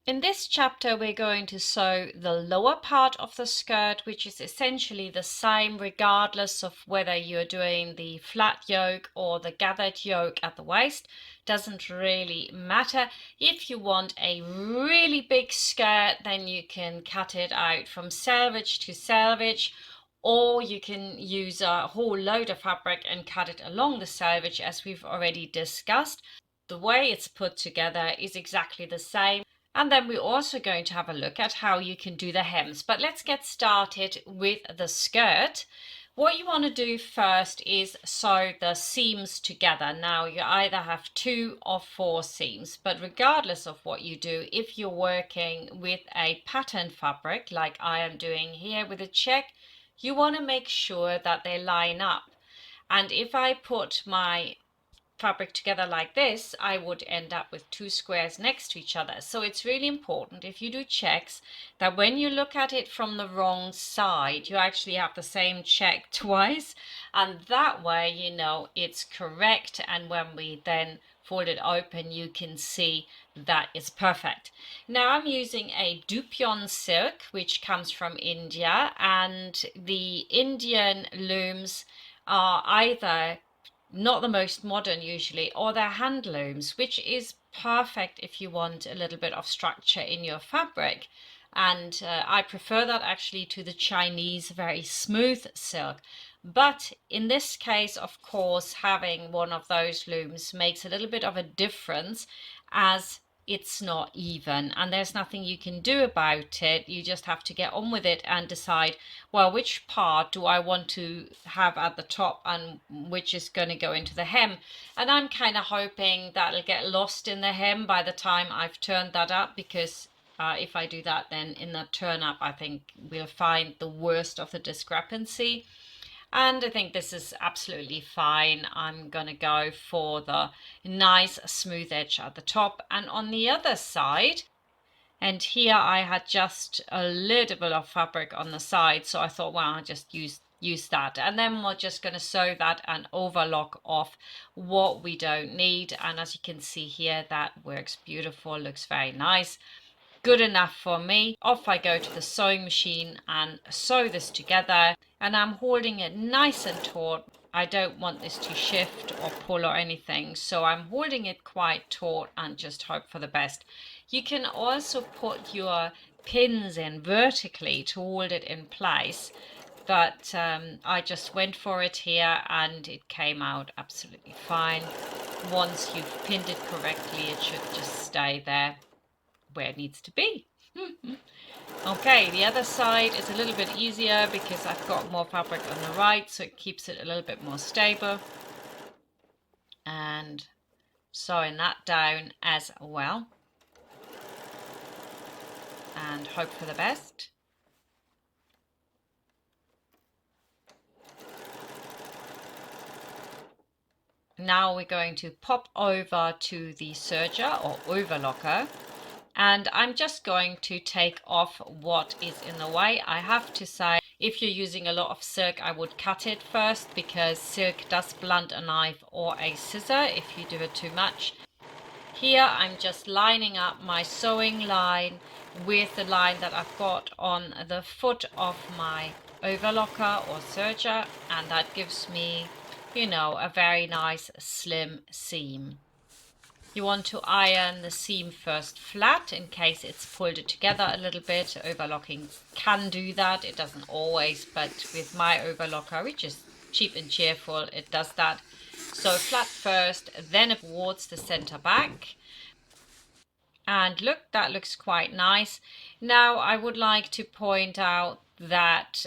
In this chapter, we're going to sew the lower part of the skirt, which is essentially the same regardless of whether you're doing the flat yoke or the gathered yoke at the waist. Doesn't really matter. If you want a really big skirt, then you can cut it out from selvage to selvage, or you can use a whole load of fabric and cut it along the selvage, as we've already discussed. The way it's put together is exactly the same. And then we're also going to have a look at how you can do the hems. But let's get started with the skirt. What you want to do first is sew the seams together. Now you either have 2 or 4 seams, but regardless of what you do, if you're working with a pattern fabric like I am doing here with a check, you want to make sure that they line up. And if I put my fabric together like this, I would end up with 2 squares next to each other. So it's really important if you do checks that when you look at it from the wrong side, you actually have the same check twice, and that way you know it's correct, and when we then fold it open you can see that it's perfect. Now I'm using a Dupion silk which comes from India, and the Indian looms are either not the most modern usually, or they're hand looms, which is perfect if you want a little bit of structure in your fabric. And I prefer that actually to the Chinese very smooth silk. But in this case, of course, having one of those looms makes a little bit of a difference, as it's not even, and there's nothing you can do about it. You just have to get on with it and decide, well, which part do I want to have at the top and which is going to go into the hem. And I'm kind of hoping that'll get lost in the hem by the time I've turned that up, because if I do that, then in the turn up I think we'll find the worst of the discrepancy. And I think this is absolutely fine. I'm gonna go for the nice smooth edge at the top and on the other side. And here I had just a little bit of fabric on the side, so I thought, well, I'll just use that. And then we're just going to sew that and overlock off what we don't need. And as you can see here, that works beautiful, looks very nice. Good enough for me. Off I go to the sewing machine and sew this together, and I'm holding it nice and taut. I don't want this to shift or pull or anything, so I'm holding it quite taut and just hope for the best. You can also put your pins in vertically to hold it in place, but I just went for it here and it came out absolutely fine. Once you've pinned it correctly, it should just stay there where it needs to be. Okay, the other side is a little bit easier because I've got more fabric on the right, so it keeps it a little bit more stable. And sewing that down as well. And hope for the best. Now we're going to pop over to the serger or overlocker, and I'm just going to take off what is in the way. I have to say, if you're using a lot of silk, I would cut it first, because silk does blunt a knife or a scissor if you do it too much. Here I'm just lining up my sewing line with the line that I've got on the foot of my overlocker or serger, and that gives me, you know, a very nice slim seam. You want to iron the seam first flat in case it's pulled it together a little bit. Overlocking can do that. It doesn't always, but with my overlocker, which is cheap and cheerful, it does that. So flat first, then towards the center back. And look, that looks quite nice. Now I would like to point out that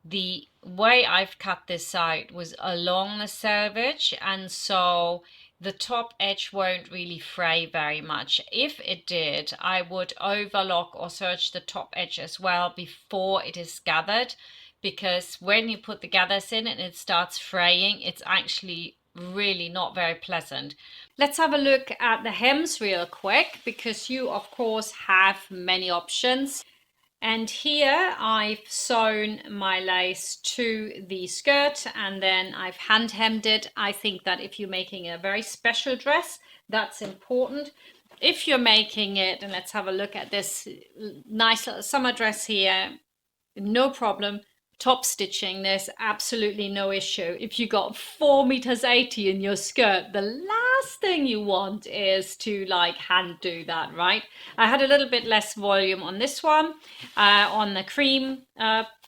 the way I've cut this out was along the selvage, and so the top edge won't really fray very much. If it did, I would overlock or serge the top edge as well before it is gathered, because when you put the gathers in and it starts fraying, it's actually really not very pleasant. Let's have a look at the hems real quick, because you of course have many options. And here I've sewn my lace to the skirt and then I've hand hemmed it. I think that if you're making a very special dress, that's important. if you're making it, and let's have a look at this nice little summer dress here, no problem. Top stitching this, absolutely no issue. If you got 4 meters 80 in your skirt, the last thing you want is to like hand do that, right? I had a little bit less volume on this one. On the cream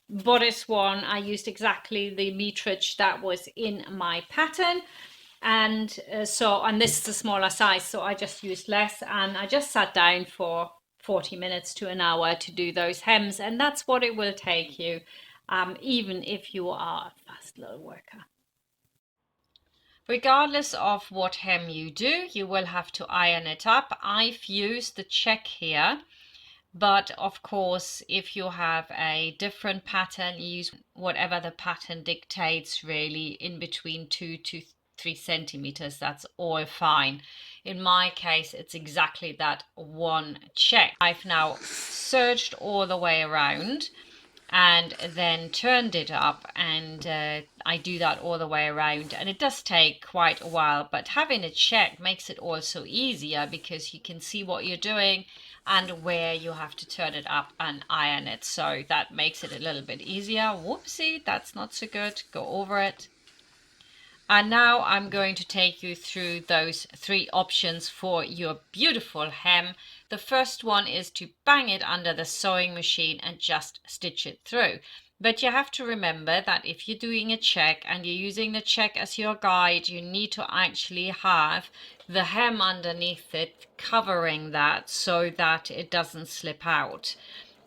bodice one, I used exactly the meterage that was in my pattern. And and this is a smaller size, so I just used less, and I just sat down for 40 minutes to an hour to do those hems, and that's what it will take you, even if you are a fast little worker. Regardless of what hem you do, you will have to iron it up. I've used the check here, but of course, if you have a different pattern, use whatever the pattern dictates, really, in between 2 to 3 centimeters. That's all fine. In my case, it's exactly that one check. I've now serged all the way around and then turned it up, and I do that all the way around, and it does take quite a while, but having a check makes it also easier because you can see what you're doing and where you have to turn it up and iron it, so that makes it a little bit easier. Whoopsie, that's not so good, go over it. And now I'm going to take you through those 3 options for your beautiful hem. The first one is to bang it under the sewing machine and just stitch it through. But you have to remember that if you're doing a check and you're using the check as your guide, you need to actually have the hem underneath it covering that so that it doesn't slip out.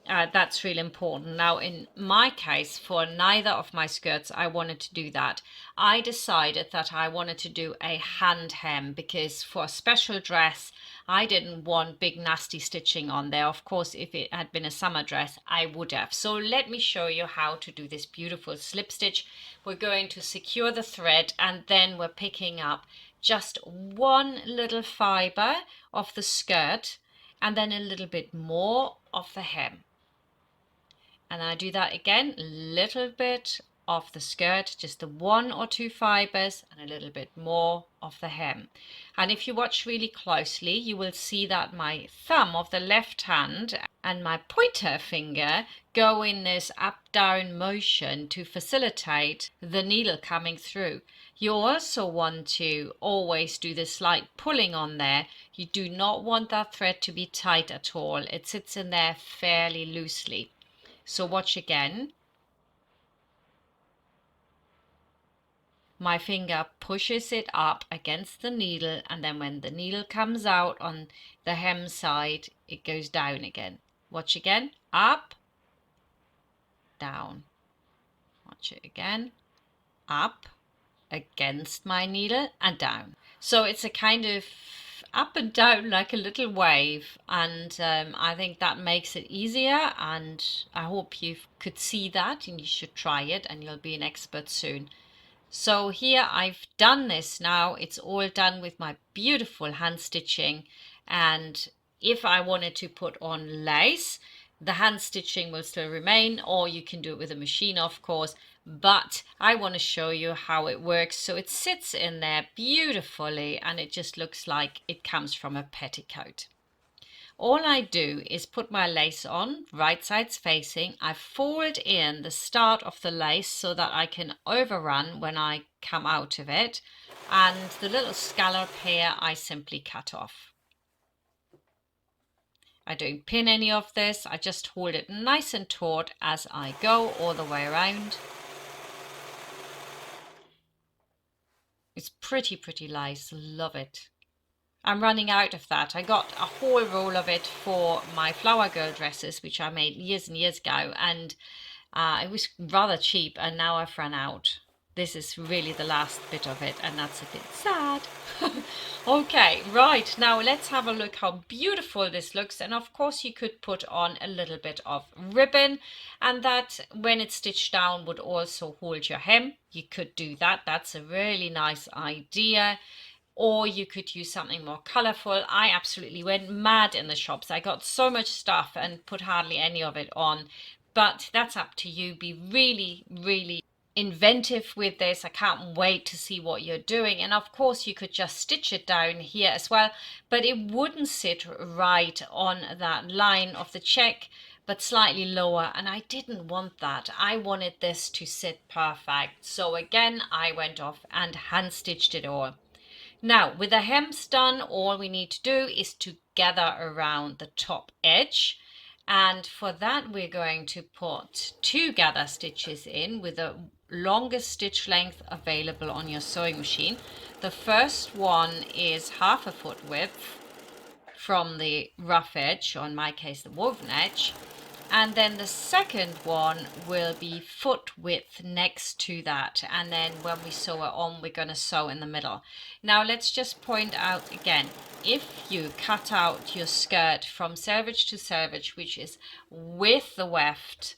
That's really important. Now, in my case, for neither of my skirts, I wanted to do that. I decided that I wanted to do a hand hem because for a special dress, I didn't want big nasty stitching on there. Of course, if it had been a summer dress, I would have. So let me show you how to do this beautiful slip stitch. We're going to secure the thread, and then we're picking up just one little fiber of the skirt and then a little bit more of the hem. And I do that again, a little bit of the skirt, just the 1 or 2 fibers, and a little bit more of the hem. And if you watch really closely, you will see that my thumb of the left hand and my pointer finger go in this up-down motion to facilitate the needle coming through. You also want to always do the slight pulling on there. You do not want that thread to be tight at all. It sits in there fairly loosely. So watch again. My finger pushes it up against the needle, and then when the needle comes out on the hem side, it goes down again. Watch again. Up, down. Watch it again. Up, against my needle, and down. So it's a kind of up and down like a little wave, and I think that makes it easier, and I hope you could see that, and you should try it and you'll be an expert soon. So here I've done this now. It's all done with my beautiful hand stitching, and if I wanted to put on lace, the hand stitching will still remain, or you can do it with a machine, of course, but I want to show you how it works. So it sits in there beautifully, and it just looks like it comes from a petticoat. All I do is put my lace on, right sides facing. I fold in the start of the lace so that I can overrun when I come out of it. And the little scallop here, I simply cut off. I don't pin any of this. I just hold it nice and taut as I go all the way around. It's pretty nice. Love it. I'm running out of that. I got a whole roll of it for my flower girl dresses, which I made years and years ago, and it was rather cheap, and now I've run out. This is really the last bit of it, and that's a bit sad. Okay, right, now let's have a look how beautiful this looks. And of course you could put on a little bit of ribbon, and that when it's stitched down would also hold your hem. You could do that. That's a really nice idea. Or you could use something more colorful. I absolutely went mad in the shops. I got so much stuff and put hardly any of it on, but that's up to you. Be really inventive with this. I can't wait to see what you're doing. And of course you could just stitch it down here as well, but it wouldn't sit right on that line of the check, but slightly lower, and I didn't want that. I wanted this to sit perfect. So again, I went off and hand stitched it all. Now with the hems done, all we need to do is to gather around the top edge. And for that, we're going to put 2 gather stitches in with the longest stitch length available on your sewing machine. The first one is 1/2 foot width from the rough edge, or in my case, the woven edge. And then the second one will be foot width next to that. And then when we sew it on, we're going to sew in the middle. Now let's just point out again, if you cut out your skirt from selvage to selvage, which is with the weft,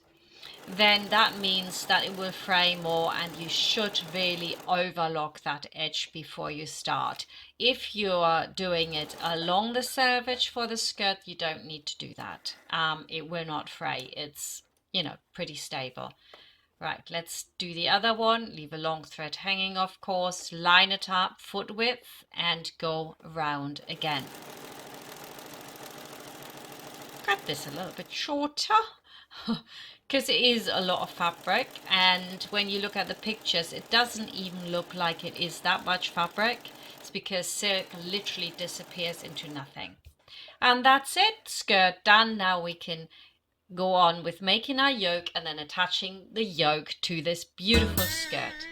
then that means that it will fray more, and you should really overlock that edge before you start. If you're doing it along the selvage for the skirt, you don't need to do that. It will not fray. It's, you know, pretty stable. Right, let's do the other one. Leave a long thread hanging, of course, line it up foot width and go round again. Cut this a little bit shorter because it is a lot of fabric, and when you look at the pictures it doesn't even look like it is that much fabric. It's because silk literally disappears into nothing. And that's it, skirt done. Now we can go on with making our yoke and then attaching the yoke to this beautiful skirt.